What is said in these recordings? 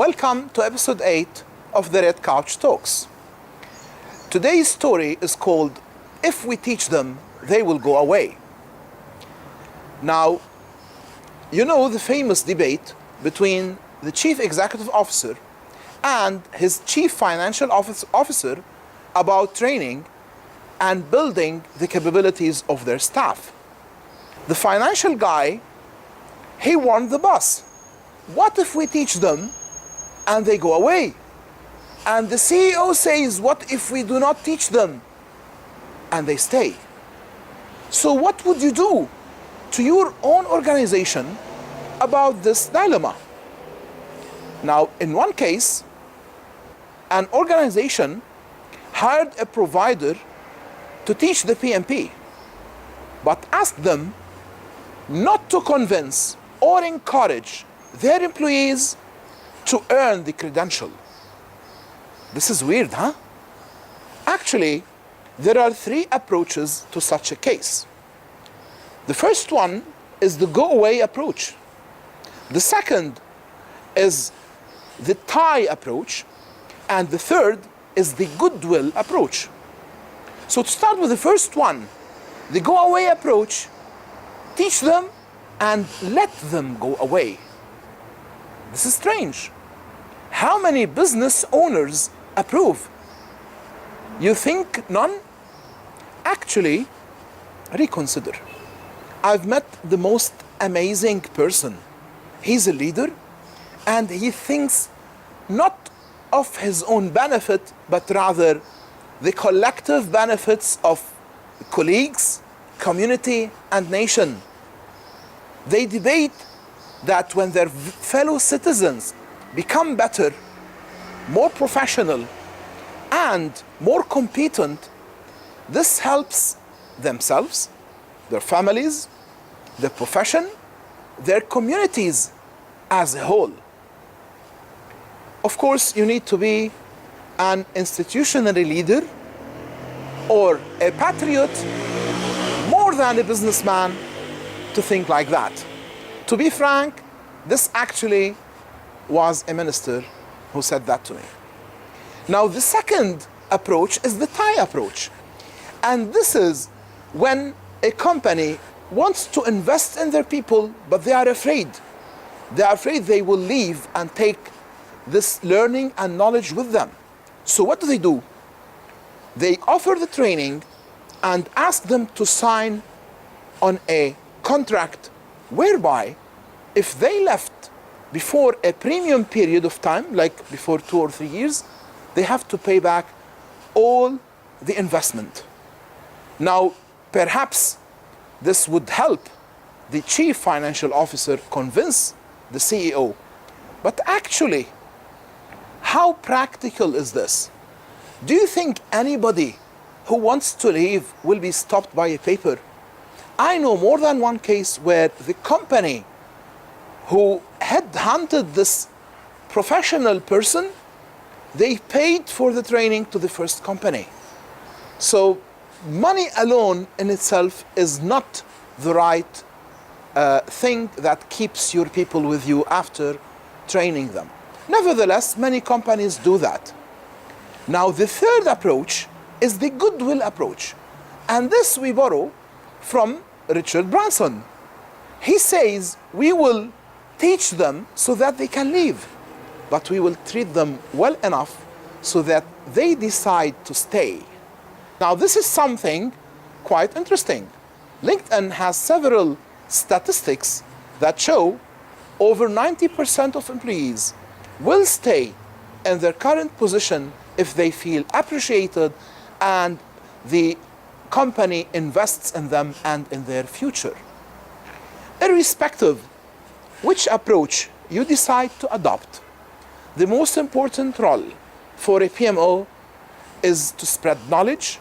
Welcome to episode 8 of the Red Couch Talks. Today's story is called If We Teach Them, They Will Go Away. Now, you know the famous debate between the Chief Executive Officer and his Chief Financial Officer about training and building the capabilities of their staff. The financial guy, he warned the boss. What if we teach them and they go away? And the CEO says, what if we do not teach them and they stay? So what would you do to your own organization about this dilemma? Now, in one case, an organization hired a provider to teach the PMP, but asked them not to convince or encourage their employees to earn the credential. This is weird, huh? Actually, there are 3 approaches to such a case. The first one is the go-away approach. The second is the tie approach. And the third is the goodwill approach. So to start with the first one, the go-away approach, teach them and let them go away. This is strange. How many business owners approve? You think none? Actually, reconsider. I've met the most amazing person. He's a leader and he thinks not of his own benefit, but rather the collective benefits of colleagues, community, and nation. They debate that when their fellow citizens become better, more professional, and more competent, this helps themselves, their families, their profession, their communities as a whole. Of course, you need to be an institutional leader or a patriot more than a businessman to think like that. To be frank, this actually was a minister who said that to me. Now, the second approach is the tie approach. And this is when a company wants to invest in their people, but they are afraid. They are afraid they will leave and take this learning and knowledge with them. So what do? They offer the training and ask them to sign on a contract whereby if they left before a premium period of time, like before 2 or 3 years, they have to pay back all the investment. Now, perhaps this would help the chief financial officer convince the CEO. But actually, how practical is this? Do you think anybody who wants to leave will be stopped by a paper? I know more than one case where the company who headhunted this professional person, they paid for the training to the first company. So money alone in itself is not the right thing that keeps your people with you after training them. Nevertheless, many companies do that. Now, the third approach is the goodwill approach. And this we borrow from Richard Branson. He says, we will teach them so that they can leave, but we will treat them well enough so that they decide to stay. Now, this is something quite interesting. LinkedIn has several statistics that show over 90% of employees will stay in their current position if they feel appreciated and the company invests in them and in their future. Irrespective which approach you decide to adopt, the most important role for a PMO is to spread knowledge,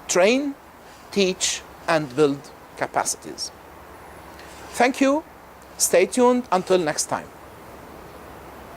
train, teach, and build capacities. Thank you. Stay tuned until next time.